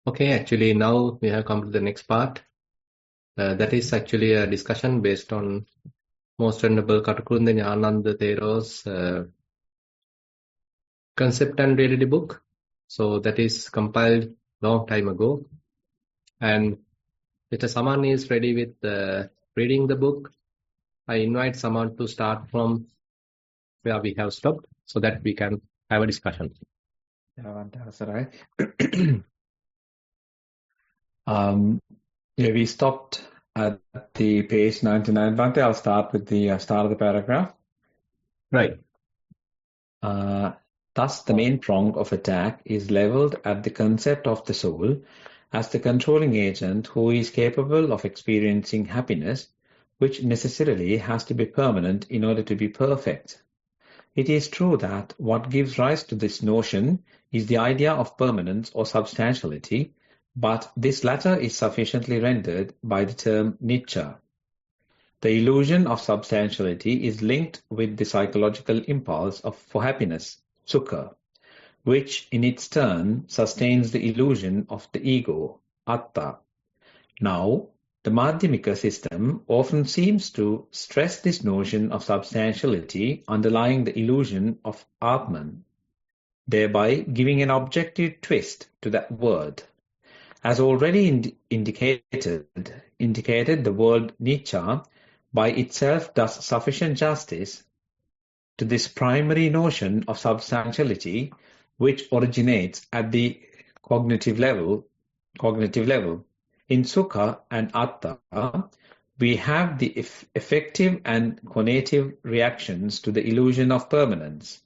Okay, actually now we have come to the next part. That is actually a discussion based on Most Venerable Katakurunde Nyananda Thero's Concept and Reality book. So that is compiled long time ago. And if someone is ready with reading the book, I invite someone to start from where we have stopped so that we can have a discussion. We stopped at the page 99. Bhante, I'll start with the start of the paragraph. Right. Thus, the main prong of attack is leveled at the concept of the soul as the controlling agent who is capable of experiencing happiness, which necessarily has to be permanent in order to be perfect. It is true that what gives rise to this notion is the idea of permanence or substantiality, but this latter is sufficiently rendered by the term nichcha. The illusion of substantiality is linked with the psychological impulse for happiness, sukha, which in its turn sustains the illusion of the ego, atta. Now, the Madhyamika system often seems to stress this notion of substantiality underlying the illusion of Atman, thereby giving an objective twist to that word. As already indicated, the word nichcha by itself does sufficient justice to this primary notion of substantiality, which originates at the cognitive level. In Sukha and Atta, we have the effective and conative reactions to the illusion of permanence.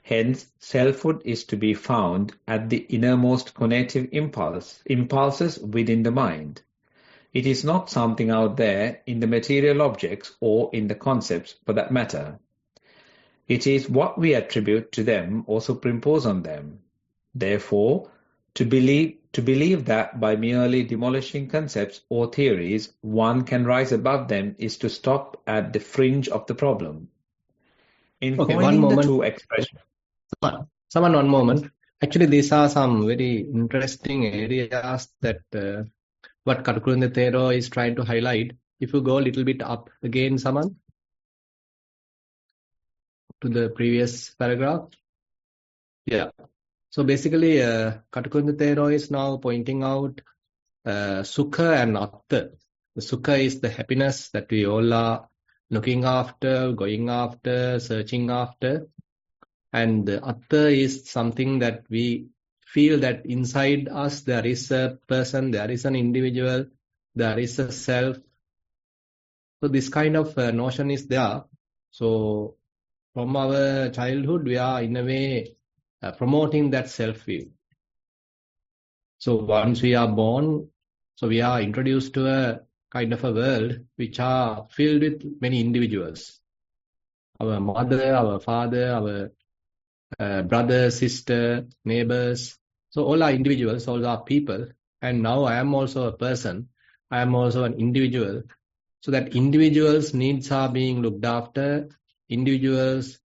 Hence, selfhood is to be found at the innermost conative impulses within the mind. It is not something out there in the material objects or in the concepts for that matter. It is what we attribute to them or superimpose on them. Therefore, to believe that by merely demolishing concepts or theories one can rise above them is to stop at the fringe of the problem. In coining the two expressions... Someone, one moment. Actually, these are some very interesting areas that what Katakurunde Thero is trying to highlight. If you go a little bit up again, someone, to the previous paragraph. Yeah. So basically, Katakurunde Thero is now pointing out sukha and atta. The sukha is the happiness that we all are looking after, going after, searching after. And the atta is something that we feel that inside us there is a person, there is an individual, there is a self. So this kind of notion is there. So from our childhood, we are in a way promoting that self-view. So once we are born, so we are introduced to a kind of a world which are filled with many individuals. Our mother, our father, our brother, sister, neighbors. So all are individuals, all are people. And now I am also a person. I am also an individual. So that individuals' needs are being looked after. Individuals'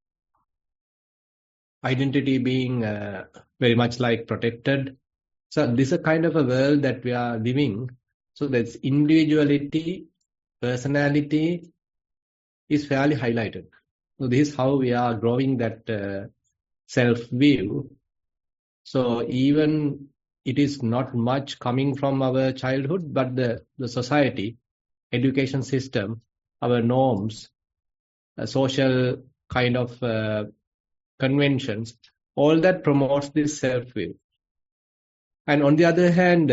identity being very much like protected. So this is a kind of a world that we are living. So that's individuality, personality is fairly highlighted. So this is how we are growing that self-view. So even it is not much coming from our childhood, but the society, education system, our norms, social kind of conventions, all that promotes this self-view. And on the other hand,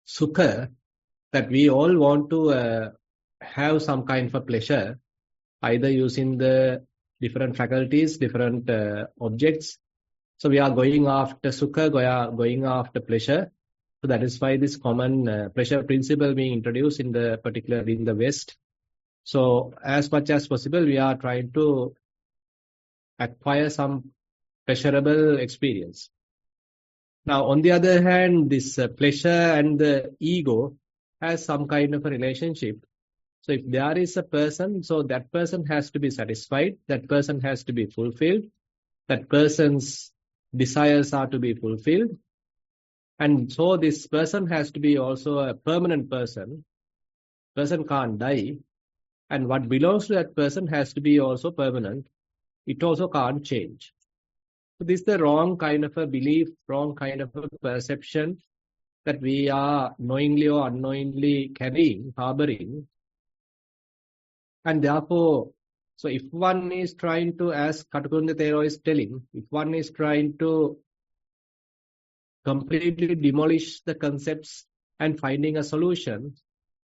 sukha, that we all want to have some kind of a pleasure, either using the different faculties, different objects. So we are going after sukha, we are going after pleasure. So that is why this common pleasure principle being introduced in particularly in the West. So as much as possible, we are trying to acquire some pleasurable experience. Now, on the other hand, this pleasure and the ego has some kind of a relationship. So if there is a person, so that person has to be satisfied, that person has to be fulfilled, that person's desires are to be fulfilled. And so this person has to be also a permanent person. Person can't die. And what belongs to that person has to be also permanent. It also can't change. So this is the wrong kind of a belief, wrong kind of a perception that we are knowingly or unknowingly carrying, harboring. And therefore, so if one is trying to, as Katakunda Thero is telling, if one is trying to completely demolish the concepts and finding a solution,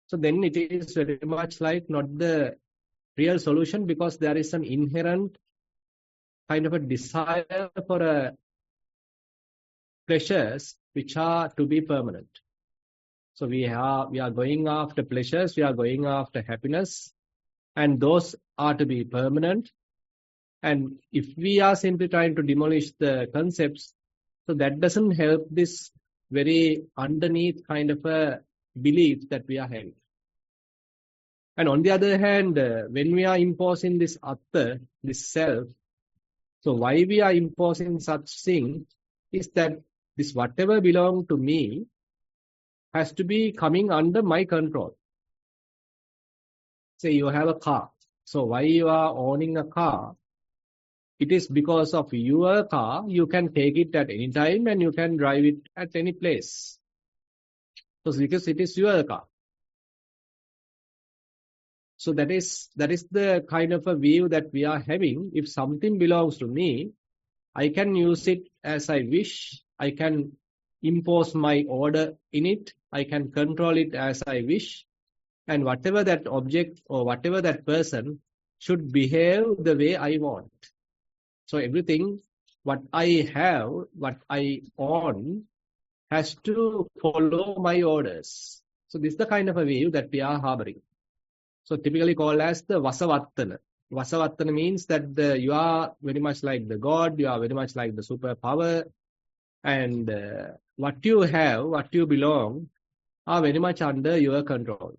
so then it is very much like not the real solution, because there is an inherent kind of a desire for pleasures which are to be permanent. So we are going after pleasures, we are going after happiness, and those are to be permanent. And if we are simply trying to demolish the concepts, so that doesn't help this very underneath kind of a belief that we are having. And on the other hand, when we are imposing this atta, this self, so why we are imposing such thing is that this whatever belongs to me has to be coming under my control. Say you have a car. So why you are owning a car? It is because of your car. You can take it at any time and you can drive it at any place. So because it is your car. So that is the kind of a view that we are having. If something belongs to me, I can use it as I wish. I can impose my order in it. I can control it as I wish. And whatever that object or whatever that person should behave the way I want. So everything, what I have, what I own, has to follow my orders. So this is the kind of a view that we are harboring. So typically called as the Vasavattana. Vasavattana means that you are very much like the God, you are very much like the superpower, and what you have, what you belong, are very much under your control.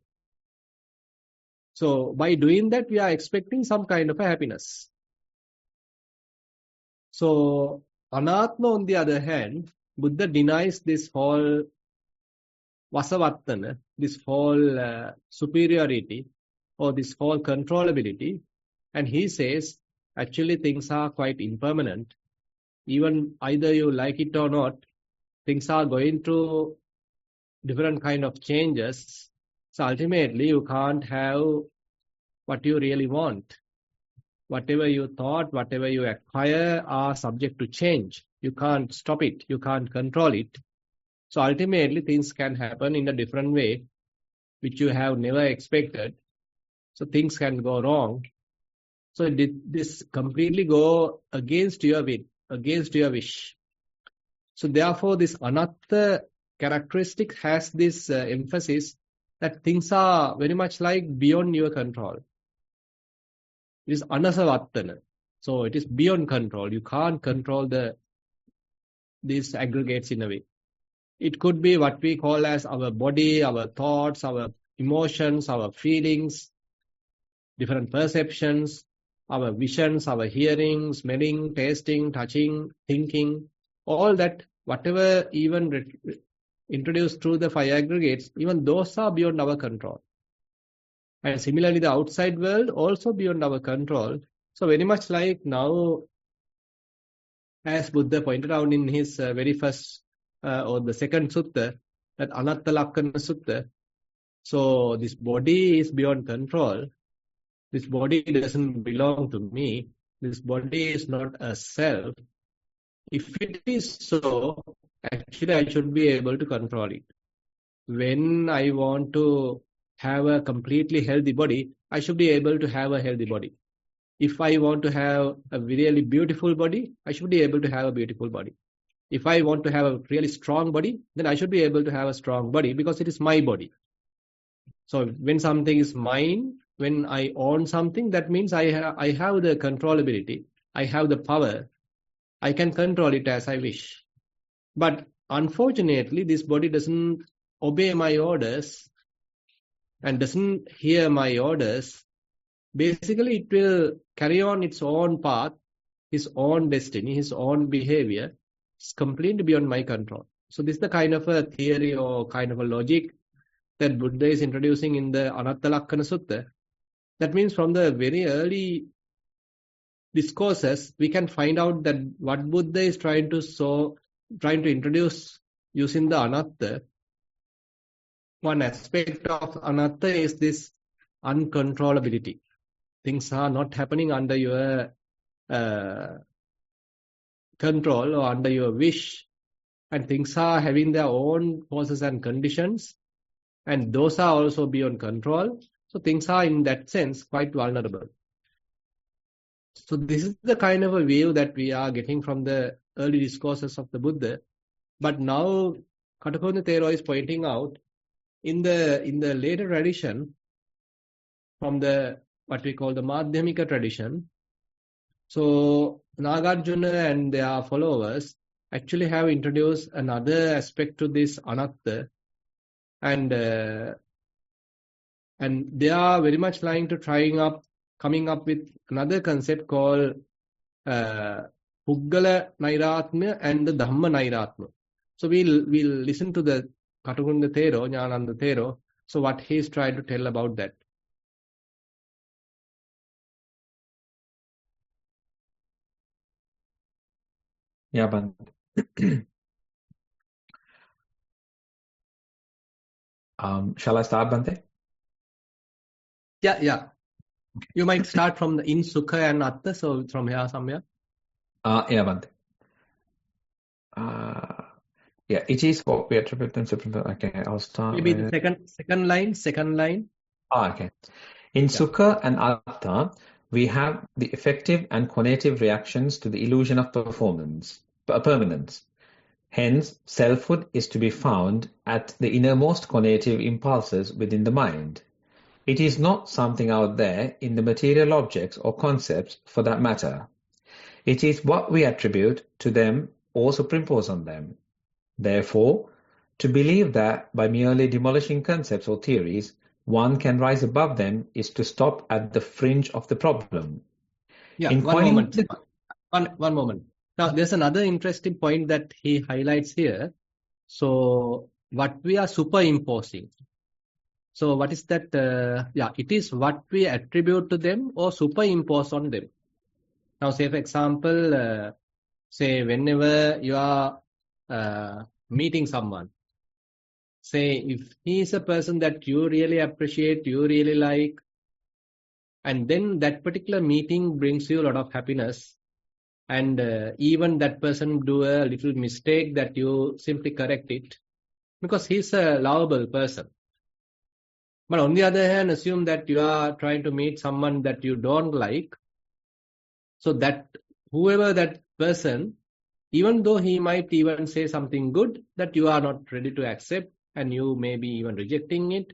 So by doing that, we are expecting some kind of a happiness. So Anatma, on the other hand, Buddha denies this whole Vasavattana, this whole superiority, or this whole controllability. And he says, actually things are quite impermanent. Even either you like it or not, things are going through different kind of changes. So ultimately, you can't have what you really want. Whatever you thought, whatever you acquire are subject to change. You can't stop it. You can't control it. So ultimately, things can happen in a different way, which you have never expected. So things can go wrong. So this completely go against your will, against your wish. So therefore, this anatta characteristic has this emphasis that things are very much like beyond your control. It is anasavattana. So it is beyond control. You can't control these aggregates in a way. It could be what we call as our body, our thoughts, our emotions, our feelings, different perceptions, our visions, our hearing, smelling, tasting, touching, thinking, all that, whatever even introduced through the five aggregates, even those are beyond our control. And similarly, the outside world also beyond our control. So very much like now, as Buddha pointed out in his very first or the second sutta, that Anatta Lakkana Sutta. So this body is beyond control. This body doesn't belong to me. This body is not a self. If it is so, actually I should be able to control it. When I want to have a completely healthy body, I should be able to have a healthy body. If I want to have a really beautiful body, I should be able to have a beautiful body. If I want to have a really strong body, then I should be able to have a strong body because it is my body. So when something is mine, when I own something, that means I have the controllability. I have the power. I can control it as I wish. But unfortunately, this body doesn't obey my orders and doesn't hear my orders. Basically, it will carry on its own path, its own destiny, its own behavior. It's completely beyond my control. So this is the kind of a theory or kind of a logic that Buddha is introducing in the Anatta Lakkana Sutta. That means from the very early discourses, we can find out that what Buddha is trying to introduce using the anatta. One aspect of anatta is this uncontrollability. Things are not happening under your control or under your wish, and things are having their own causes and conditions, and those are also beyond control. So things are, in that sense, quite vulnerable. So this is the kind of a view that we are getting from the early discourses of the Buddha. But now Katapona Thero is pointing out in the later tradition, from the what we call the Madhyamika tradition, so Nagarjuna and their followers actually have introduced another aspect to this anatta, and they are very much trying to coming up with another concept called Puggala Nairatma and the Dhamma Nairatma. So we'll listen to the Katapona Thero, Jnananda Thero, so what he's trying to tell about that. Yeah, Bhante. Shall I start, Bhante? Yeah. You might start from the in Sukha and Atta, so from here somewhere. Yeah, Bhante. Yeah, it is what we attribute them to. Okay, I'll start. Maybe the second line. Okay. In Sukha and Atta, we have the effective and conative reactions to the illusion of permanence. Hence, selfhood is to be found at the innermost conative impulses within the mind. It is not something out there in the material objects or concepts for that matter. It is what we attribute to them or superimpose on them. Therefore, to believe that by merely demolishing concepts or theories, one can rise above them is to stop at the fringe of the problem. Yeah, one moment. Now, there's another interesting point that he highlights here. So, what we are superimposing. So, what is that? It is what we attribute to them or superimpose on them. Now, say for example, say whenever you are meeting someone, say if he is a person that you really appreciate, you really like, and then that particular meeting brings you a lot of happiness, and even that person do a little mistake that you simply correct it because he's a lovable person. But on the other hand, assume that you are trying to meet someone that you don't like, so that whoever that person, even though he might even say something good, that you are not ready to accept, and you may be even rejecting it,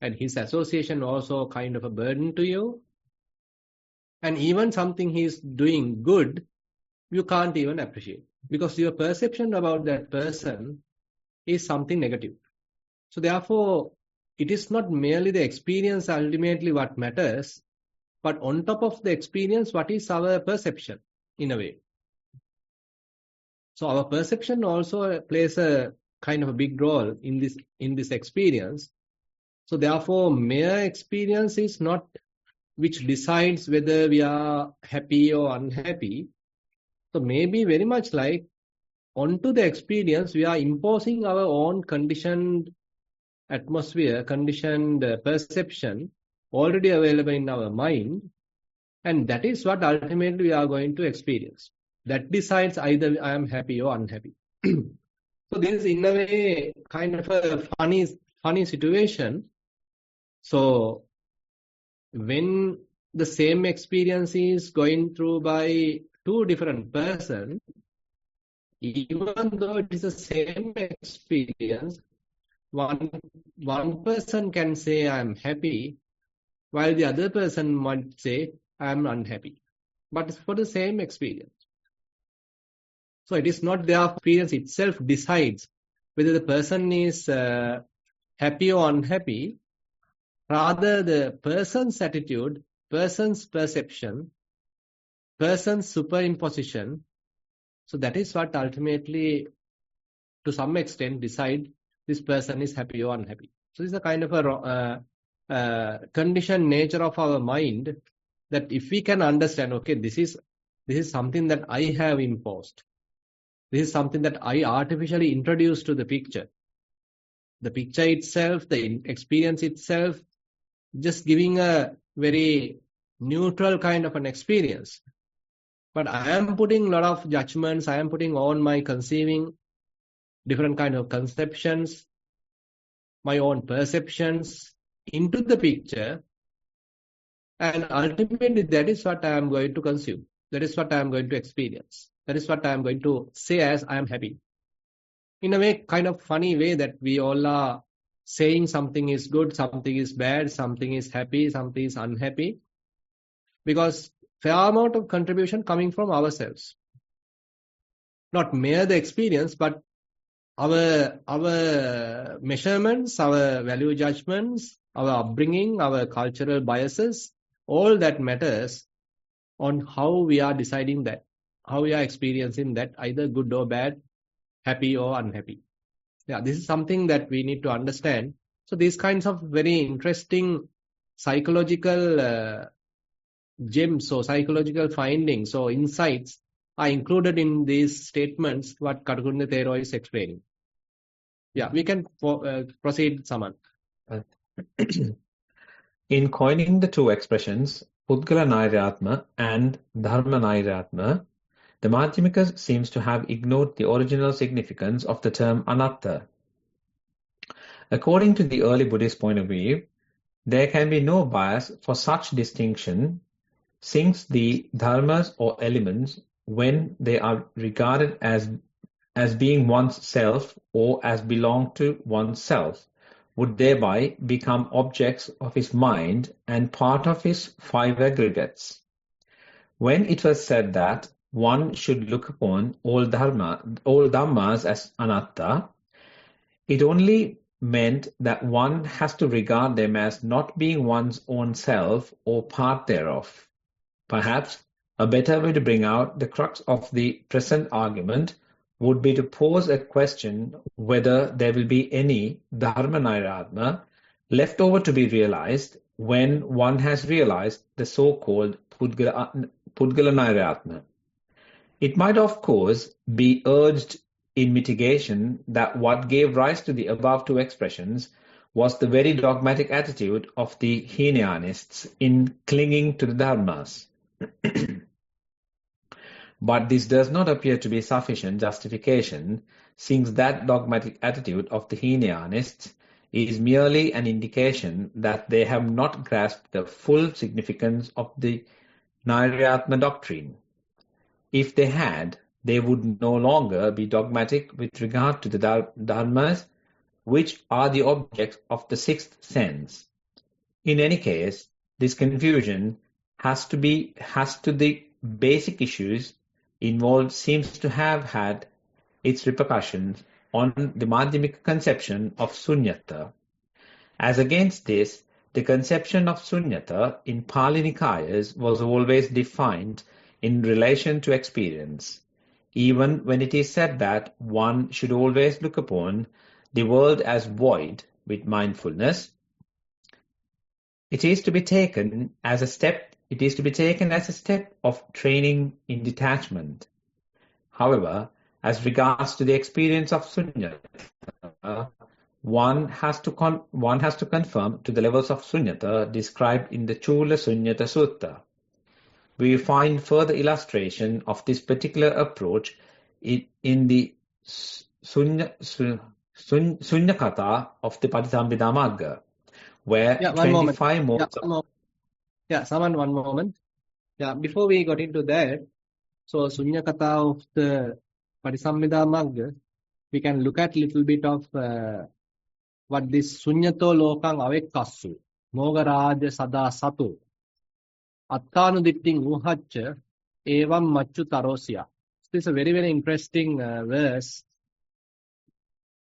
and his association also kind of a burden to you, and even something he's doing good, you can't even appreciate, because your perception about that person is something negative. So therefore, it is not merely the experience ultimately what matters, but on top of the experience, what is our perception in a way. So our perception also plays a kind of a big role in this experience. So therefore, mere experience is not which decides whether we are happy or unhappy. So maybe very much like onto the experience, we are imposing our own conditioned atmosphere, conditioned perception already available in our mind, and that is what ultimately we are going to experience. That decides either I am happy or unhappy. So this is in a way kind of a funny situation. So when the same experience is going through by two different persons, even though it is the same experience, one person can say I am happy, while the other person might say I am unhappy. But it's for the same experience. So it is not their experience itself decides whether the person is happy or unhappy. Rather, the person's attitude, person's perception, person's superimposition. So that is what ultimately to some extent decide this person is happy or unhappy. So this is a kind of a conditioned nature of our mind, that if we can understand, okay, this is something that I have imposed. This is something that I artificially introduced to the picture. The picture itself, the experience itself, just giving a very neutral kind of an experience. But I am putting a lot of judgments, I am putting on my conceiving, different kind of conceptions, my own perceptions into the picture. And ultimately, that is what I am going to consume. That is what I am going to experience. That is what I am going to say as I am happy. In a way, kind of funny way, that we all are saying something is good, something is bad, something is happy, something is unhappy. Because fair amount of contribution coming from ourselves. Not mere the experience, but our measurements, our value judgments, our upbringing, our cultural biases, all that matters on how we are deciding that, how we are experiencing that, either good or bad, happy or unhappy. Yeah, this is something that we need to understand. So these kinds of very interesting psychological gems or psychological findings or insights are included in these statements, what Katakunda Thero is explaining. Yeah, we can proceed, Saman. In coining the two expressions, Pudgala Nairatma and Dharma Nairatma, the Madhyamika seems to have ignored the original significance of the term anatta. According to the early Buddhist point of view, there can be no bias for such distinction, since the dharmas or elements, when they are regarded as being one's self or as belong to one's self, would thereby become objects of his mind and part of his five aggregates. When it was said that one should look upon all dhammas as anatta, it only meant that one has to regard them as not being one's own self or part thereof. Perhaps a better way to bring out the crux of the present argument would be to pose a question whether there will be any dharma nairatma left over to be realized when one has realized the so-called Pudgala nairatma. It might, of course, be urged in mitigation that what gave rise to the above two expressions was the very dogmatic attitude of the Hinayanists in clinging to the dharmas. But this does not appear to be sufficient justification, since that dogmatic attitude of the Hinayanists is merely an indication that they have not grasped the full significance of the Nairatma doctrine. If they had, they would no longer be dogmatic with regard to the dharmas, which are the objects of the sixth sense. In any case, this confusion as to the basic issues involved seems to have had its repercussions on the Madhyamika conception of sunyata. As against this, the conception of sunyata in Pali Nikayas was always defined in relation to experience, even when it is said that one should always look upon the world as void with mindfulness. It is to be taken as a step of training in detachment. However, as regards to the experience of sunyata, one has to confirm to the levels of sunyata described in the Chula Sunyata Sutta. We find further illustration of this particular approach in the Sunyakata of the Patisambhida Magga, where 25 modes. Saman, one moment. Yeah, before we got into that, so Sunyakata of the Patisambhida Magga, we can look at little bit of what this Sunyato Lokang Avekkasu, Mogaraja Sada Satu, Attanuditting Uhacha, Evam Machu Tarosia. This is a very, very interesting verse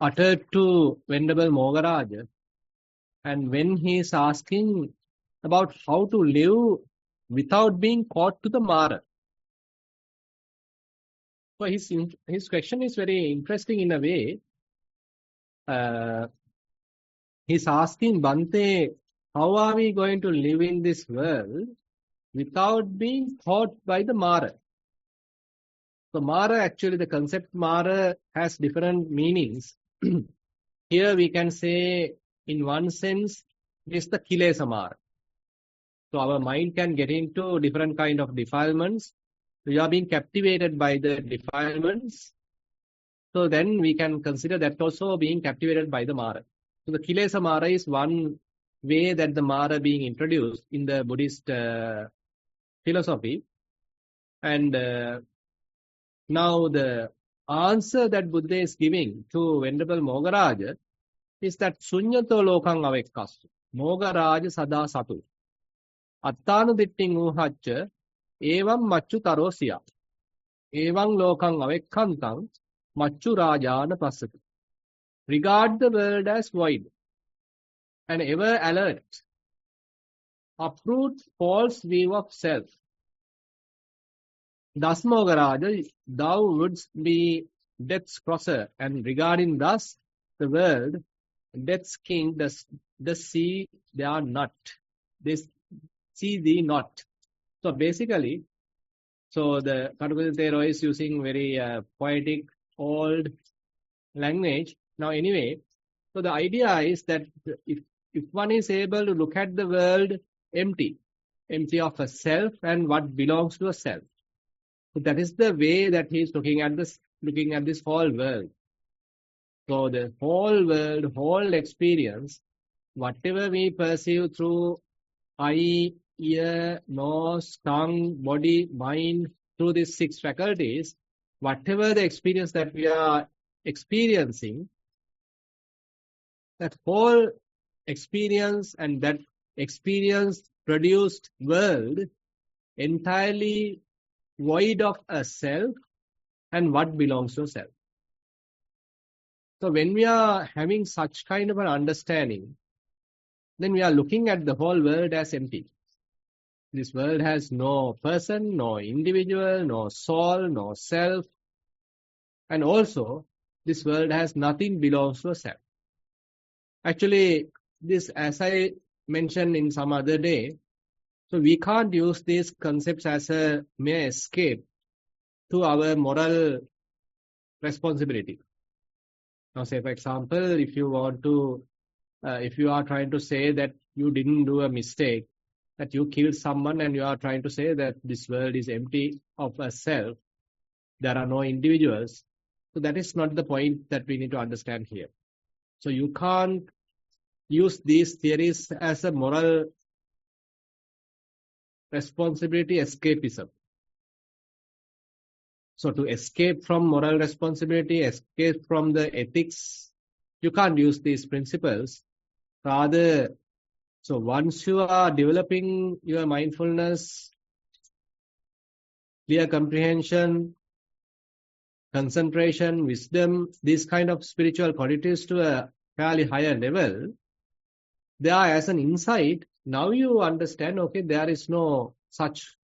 uttered to Venerable Mogaraja. And when he is asking about how to live without being caught to the mara. So his question is very interesting in a way. He's asking Bhante, how are we going to live in this world without being taught by the Mara? So Mara, actually the concept Mara has different meanings. Here we can say, in one sense, it is the Kilesa Mara. So our mind can get into different kind of defilements. We are being captivated by the defilements. So then we can consider that also being captivated by the Mara. So the Kilesa Mara is one way that the Mara being introduced in the Buddhist philosophy. And now the answer that Buddha is giving to Venerable Mogaraja is that Sunyato lokang avekkasu. Mogaraja sada satu. Attanu ditting uhacha evam machu tarosiya. Evam lokang avekkantang machu rajana pasati. Regard the world as void and ever alert. Uproot false view of self. Thus, Mogaraja, thou wouldst be death's crosser, and regarding thus the world, death's king does see they are not. They see thee not. So basically, so the Thero is using very poetic, old language. Now anyway, so the idea is that if one is able to look at the world empty of a self and what belongs to a self. So that is the way that he is looking at this whole world. So the whole world, whole experience, whatever we perceive through eye, ear, nose, tongue, body, mind, through these 6 faculties, whatever the experience that we are experiencing, that whole experience and that experience produced world entirely void of a self and what belongs to self. So when we are having such kind of an understanding, then we are looking at the whole world as empty. This world has no person, no individual, no soul, no self. And also, this world has nothing belongs to a self. Actually, this, as I mentioned in some other day, so we can't use these concepts as a mere escape to our moral responsibility. Now, say for example, if you are trying to say that you didn't do a mistake, that you killed someone and you are trying to say that this world is empty of a self, there are no individuals. So that is not the point that we need to understand here. So you can't use these theories as a moral responsibility escapism. So to escape from moral responsibility, escape from the ethics, you can't use these principles. Rather, so once you are developing your mindfulness, clear comprehension, concentration, wisdom, these kind of spiritual qualities to a fairly higher level, they are as an insight. Now you understand, okay, there is no such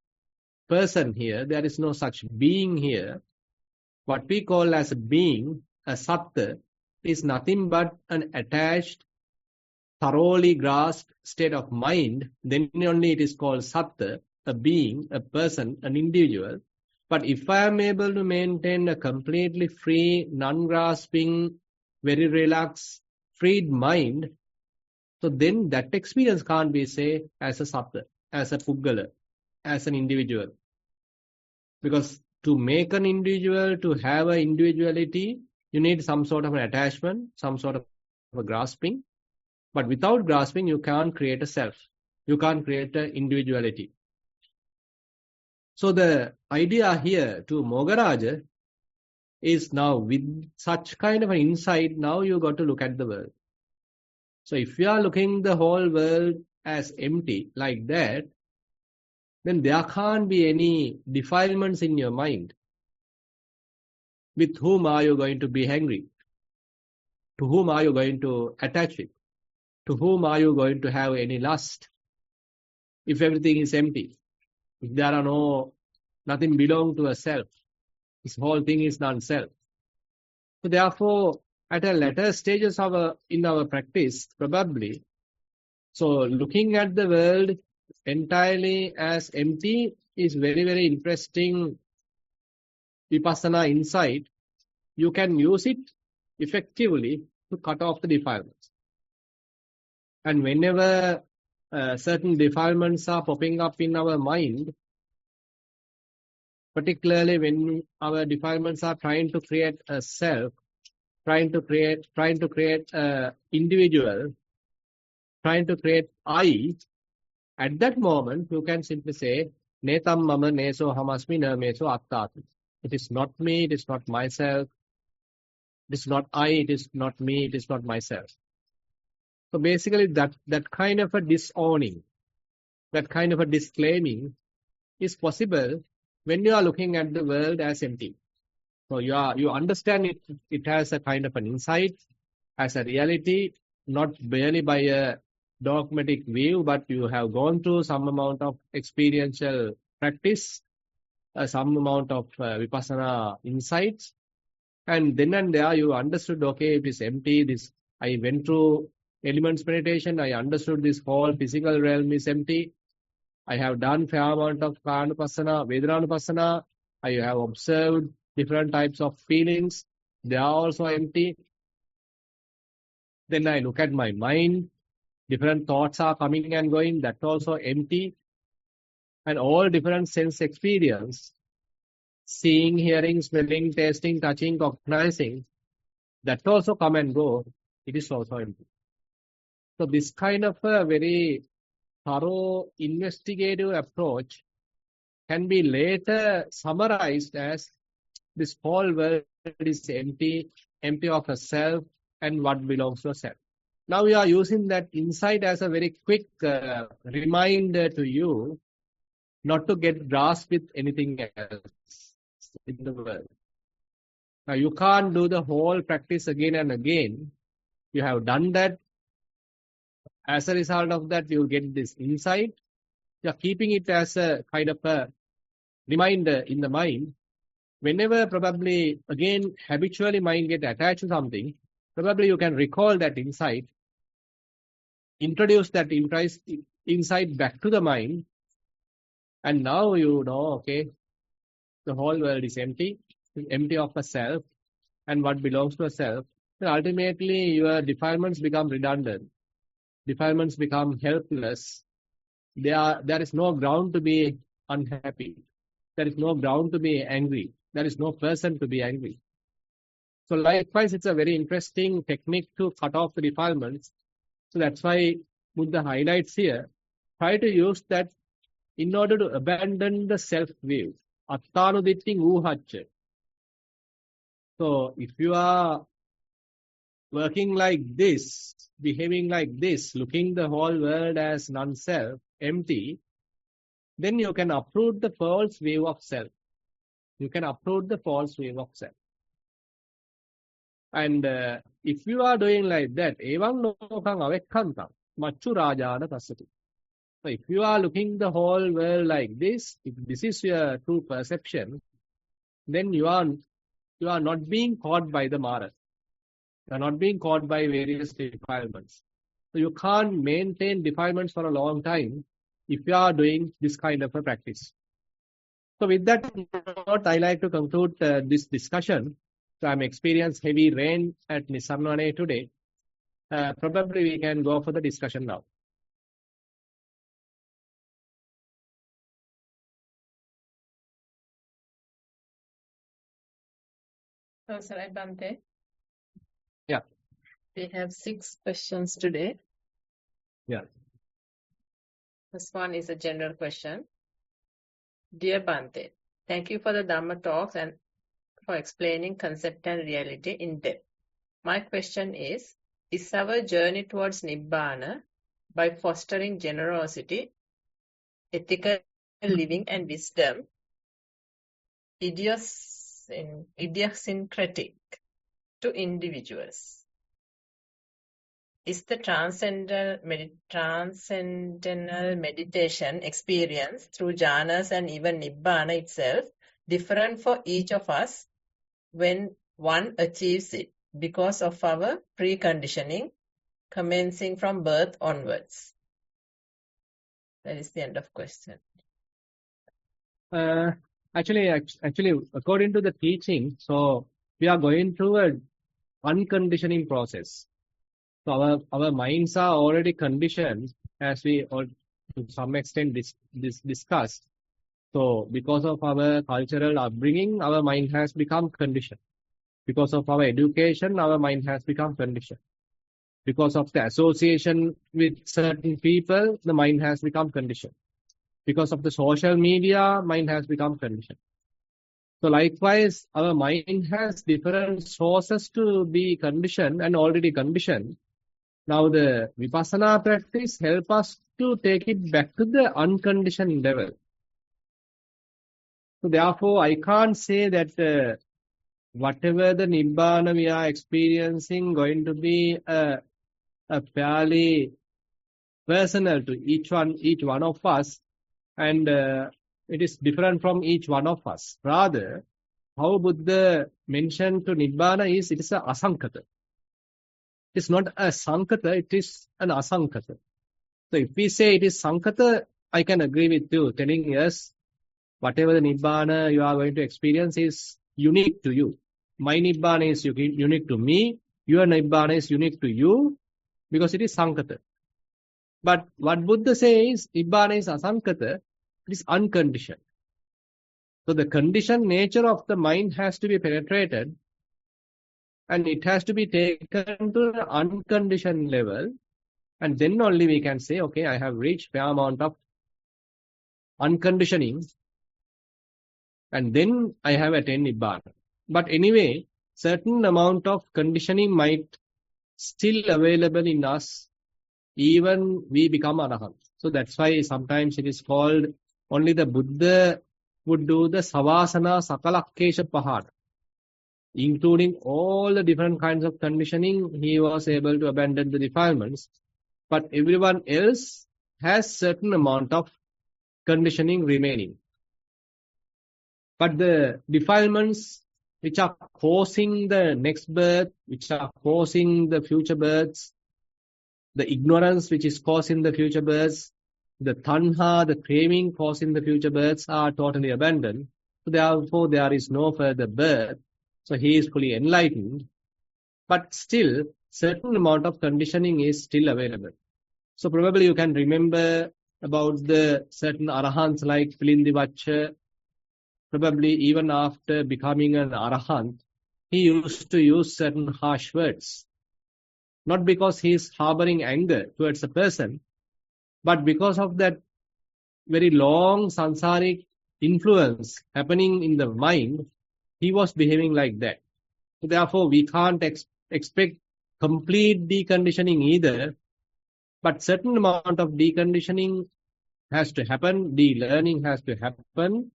person here, there is no such being here. What we call as a being, a sattva, is nothing but an attached, thoroughly grasped state of mind. Then only it is called sattva, a being, a person, an individual. But if I am able to maintain a completely free, non-grasping, very relaxed, freed mind, so then that experience can't be, say, as a sattva, as a puggala, as an individual. Because to make an individual, to have an individuality, you need some sort of an attachment, some sort of a grasping. But without grasping, you can't create a self. You can't create an individuality. So the idea here to Mogaraja is now with such kind of an insight, now you got to look at the world. So if you are looking the whole world as empty like that, then there can't be any defilements in your mind. With whom are you going to be angry? To whom are you going to attach it? To whom are you going to have any lust? If everything is empty, if there are nothing belong to a self. This whole thing is non-self. So therefore, at a later stages of in our practice, probably, so looking at the world entirely as empty is very, very interesting vipassana insight. You can use it effectively to cut off the defilements. And whenever certain defilements are popping up in our mind, particularly when our defilements are trying to create a self, trying to create a individual, trying to create I, at that moment you can simply say, Netam mama neso hamasmi na meso attati. It is not me, it is not myself, it is not I, it is not me, it is not myself. So basically that kind of a disowning, that kind of a disclaiming is possible when you are looking at the world as empty. So you understand it has a kind of an insight, as a reality, not barely by a dogmatic view, but you have gone through some amount of experiential practice, some amount of vipassana insights, and then and there you understood, okay, it is empty. This I went through elements meditation. I understood this whole physical realm is empty. I have done fair amount of Kanupassana, Vedananupassana. I have observed different types of feelings. They are also empty. Then I look at my mind. Different thoughts are coming and going. That's also empty. And all different sense experience, seeing, hearing, smelling, tasting, touching, cognizing, that also come and go. It is also empty. So this kind of a very thorough investigative approach can be later summarized as this whole world is empty of a self and what belongs to a self. Now we are using that insight as a very quick reminder to you not to get grasped with anything else in the world. Now you can't do the whole practice again and again. You have done that. As a result of that, you get this insight. You are keeping it as a kind of a reminder in the mind. Whenever probably, again, habitually mind get attached to something, probably you can recall that insight, introduce that insight back to the mind, and now you know, okay, the whole world is empty of a self and what belongs to a self. Then ultimately, your defilements become redundant. Defilements become helpless. There is no ground to be unhappy. There is no ground to be angry. There is no person to be angry. So likewise, it's a very interesting technique to cut off the defilements. So that's why Buddha highlights here, try to use that in order to abandon the self-view. Attanuditting uhacha. So if you are working like this, behaving like this, looking the whole world as non-self, empty, then you can uproot the false view of self. You can uproot the false view of self. And if you are doing like that, evam lokang avekkantam, machu rajana tasati. So if you are looking the whole world like this, if this is your true perception, then you are not being caught by the Mara. You are not being caught by various defilements. So you can't maintain defilements for a long time if you are doing this kind of a practice. So with that note, I like to conclude this discussion. So I'm experiencing heavy rain at Nissarana today. Probably we can go for the discussion now. Sarai Bante. Yeah. We have 6 questions today. Yeah. This one is a general question. Dear Bante, thank you for the Dhamma talks and for explaining concept and reality in depth. My question is our journey towards Nibbana by fostering generosity, ethical living and wisdom idiosyncratic to individuals? Is the transcendental meditation experience through jhanas and even Nibbana itself different for each of us when one achieves it because of our preconditioning commencing from birth onwards? That is the end of question. Actually, according to the teaching, so we are going through a unconditioning process. So our minds are already conditioned, as we all to some extent discussed. So because of our cultural upbringing, our mind has become conditioned. Because of our education, our mind has become conditioned. Because of the association with certain people, the mind has become conditioned. Because of the social media, mind has become conditioned. So likewise, our mind has different sources to be conditioned and already conditioned. Now the Vipassana practice help us to take it back to the unconditioned level. So therefore, I can't say that whatever the Nibbana we are experiencing going to be a fairly personal to each one of us, and it is different from each one of us. Rather, how Buddha mentioned to Nibbana is it is a asankata. It's not a sankata, it is an asankata. So if we say it is sankata, I can agree with you, telling us whatever the Nibbana you are going to experience is unique to you. My Nibbana is unique to me, your Nibbana is unique to you, because it is sankata. But what Buddha says, Nibbana is asankata, it is unconditioned. So the conditioned nature of the mind has to be penetrated, and it has to be taken to the unconditioned level, and then only we can say, okay, I have reached fair amount of unconditioning, and then I have attained Nibbana. But anyway, certain amount of conditioning might still available in us, even we become Arahant. So that's why sometimes it is called only the Buddha would do the Savasana Sakalakkesha Pahana. Including all the different kinds of conditioning, he was able to abandon the defilements. But everyone else has certain amount of conditioning remaining. But the defilements which are causing the next birth, which are causing the future births, the ignorance which is causing the future births, the tanha, the craving causing the future births are totally abandoned. So therefore there is no further birth. So he is fully enlightened. But still, certain amount of conditioning is still available. So probably you can remember about the certain arahants like Pilindivacha. Probably even after becoming an arahant, he used to use certain harsh words. Not because he is harboring anger towards a person, but because of that very long sansaric influence happening in the mind, he was behaving like that. So therefore, we can't expect complete deconditioning either, but certain amount of deconditioning has to happen, de-learning has to happen,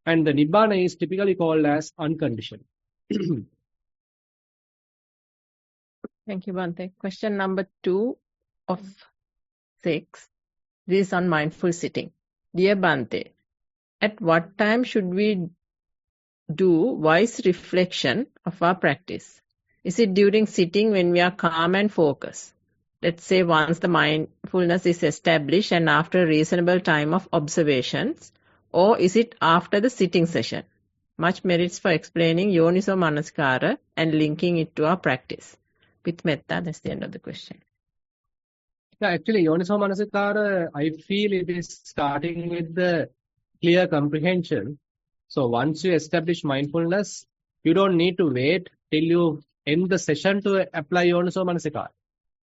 and the Nibbana is typically called as unconditioned. Thank you, Bhante. Question number 2 of 6. This is on mindful sitting. Dear Bhante, at what time should we do wise reflection of our practice? Is it during sitting when we are calm and focused? Let's say once the mindfulness is established and after a reasonable time of observations, or is it after the sitting session? Much merits for explaining Yoniso Manasikara and linking it to our practice. With metta, that's the end of the question. Yeah, actually, Yoniso Manasikara, I feel it is starting with the clear comprehension. So once you establish mindfulness, you don't need to wait till you end the session to apply Yoniso Manasikara.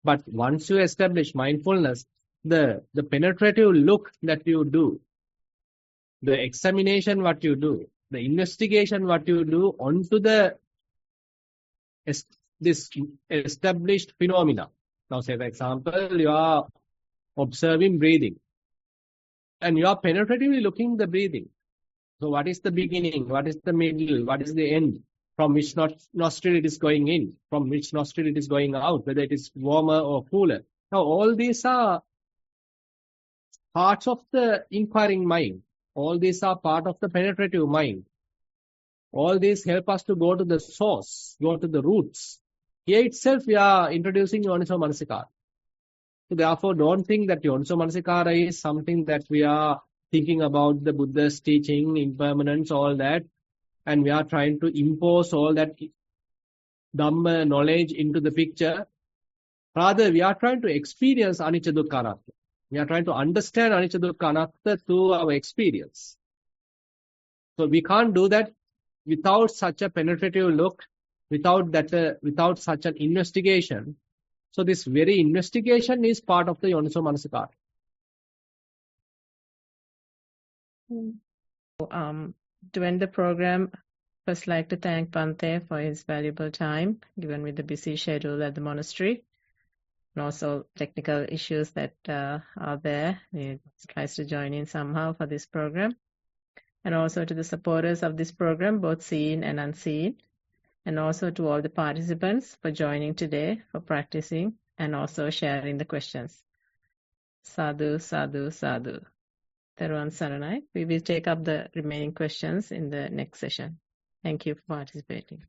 But once you establish mindfulness, the penetrative look that you do, the examination what you do, the investigation what you do onto this established phenomena. Now, say for example, you are observing breathing, and you are penetratively looking the breathing. So, what is the beginning? What is the middle? What is the end? From which nostril it is going in? From which nostril it is going out? Whether it is warmer or cooler? Now, all these are parts of the inquiring mind. All these are part of the penetrative mind. All these help us to go to the source, go to the roots. Here itself we are introducing Yoniso Manasikara. So therefore, don't think that Yoniso Manasikara is something that we are thinking about the Buddha's teaching, impermanence, all that, and we are trying to impose all that Dhamma knowledge into the picture. Rather, we are trying to experience Anicca Dukkha Anatta. We are trying to understand Anicca Dukkha Anatta through our experience. So we can't do that without such a penetrative look, without such an investigation. So this very investigation is part of the Yoniso Manasikara. To end the program, first like to thank Bhante for his valuable time given with the busy schedule at the monastery and also technical issues that are there. He tries to join in somehow for this program. And also to the supporters of this program, both seen and unseen. And also to all the participants for joining today, for practicing and also sharing the questions. Sadhu, sadhu, sadhu. Theruvan Saranai. We will take up the remaining questions in the next session. Thank you for participating.